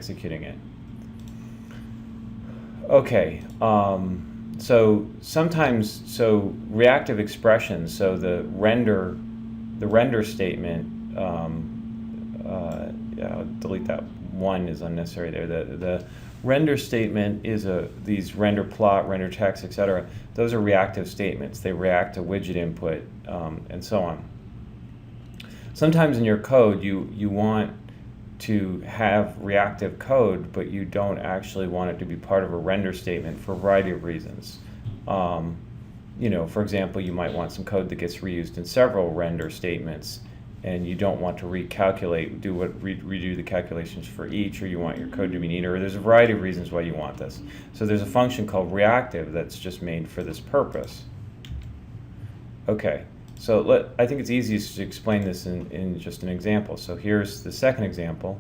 executing it. Okay, so sometimes, so reactive expressions, so the render statement, yeah, I'll delete that one, is unnecessary there. The render statement is these render plot, render text, etc. Those are reactive statements. They react to widget input, and so on. Sometimes in your code you want to have reactive code, but you don't actually want it to be part of a render statement for a variety of reasons. For example, you might want some code that gets reused in several render statements, and you don't want to redo the calculations for each, or you want your code to be neater, or there's a variety of reasons why you want this. So there's a function called reactive that's just made for this purpose. Okay, so I think it's easiest to explain this in just an example. So here's the second example.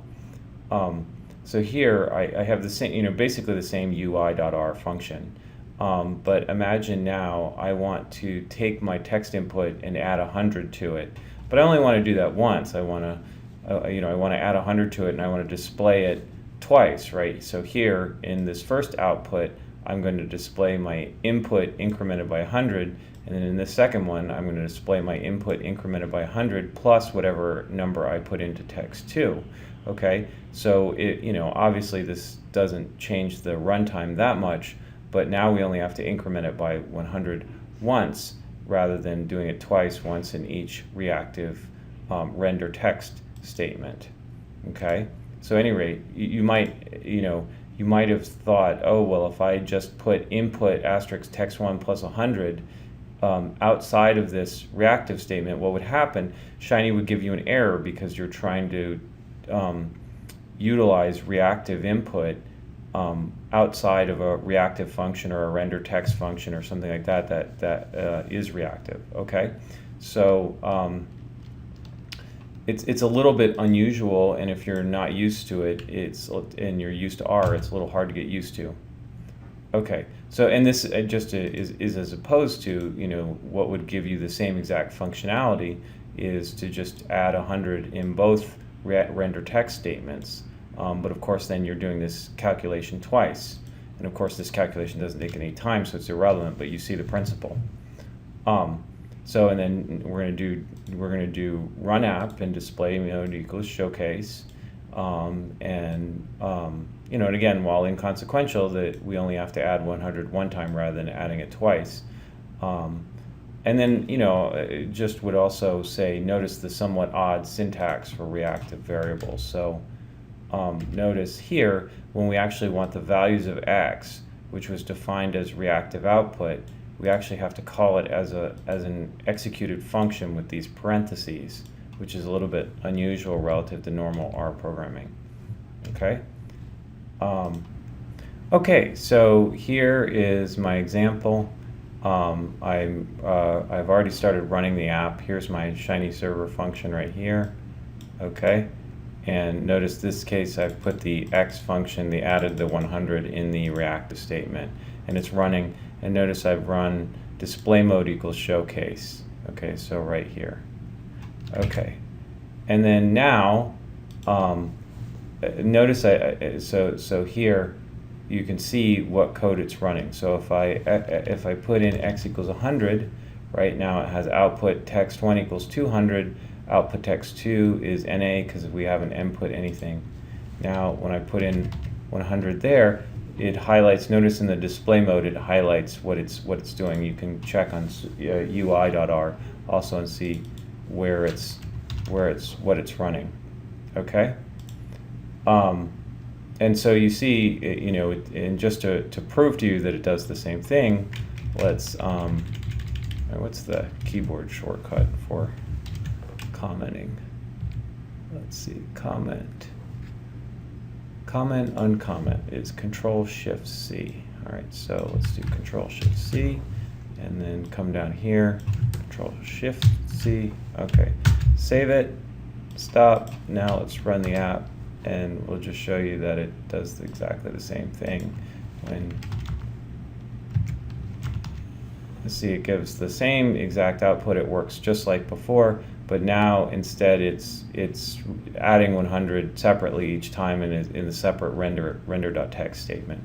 So here I have the same, basically the same UI.R function. But imagine now I want to take my text input and add 100 to it. But I only want to do that once. I want to, I want to add 100 to it, and I want to display it twice, right? So here in this first output, I'm going to display my input incremented by 100, and then in the second one, I'm going to display my input incremented by 100 plus whatever number I put into text 2. Okay, so obviously this doesn't change the runtime that much, but now we only have to increment it by 100 once, rather than doing it twice, once in each reactive render text statement. Okay, so at any rate, you might have thought, oh well, if I just put input asterisk text1 plus 100 outside of this reactive statement, what would happen? Shiny would give you an error because you're trying to utilize reactive input outside of a reactive function or a render text function or something like that is reactive. Okay, so it's a little bit unusual, and if you're not used to it, and you're used to R, it's a little hard to get used to. Okay, so and this just is as opposed to what would give you the same exact functionality is to just add 100 in both render text statements. But of course then you're doing this calculation twice, and of course this calculation doesn't take any time, so it's irrelevant, but you see the principle. So and then we're going to do run app and display mode equals showcase, and again, while inconsequential, that we only have to add 100 one time rather than adding it twice. And then it just would also say, notice the somewhat odd syntax for reactive variables. So notice here, when we actually want the values of x, which was defined as reactive output, we actually have to call it as an executed function with these parentheses, which is a little bit unusual relative to normal R programming. Okay. Okay, so here is my example. I've already started running the app. Here's my Shiny server function right here. Okay. And notice this case I've put the x function, added the 100 in the reactive statement, and it's running. And notice I've run display mode equals showcase. Okay, so right here. Okay, and then now notice so here you can see what code it's running. So if I put in x equals 100, right now it has output text1 equals 200. Output text 2 is NA because we haven't input anything. Now when I put in 100 there, it highlights, notice in the display mode it highlights what it's doing. You can check on UI.R also and see what it's running. Okay? And so you see, and just to prove to you that it does the same thing, let's what's the keyboard shortcut for commenting? Let's see, comment, uncomment is Control-Shift-C. All right, so let's do Control-Shift-C, and then come down here, Control-Shift-C. Okay, save it, stop. Now let's run the app, and we'll just show you that it does exactly the same thing. Let's see, it gives the same exact output. It works just like before, But now instead it's adding 100 separately each time in a separate render.txt statement.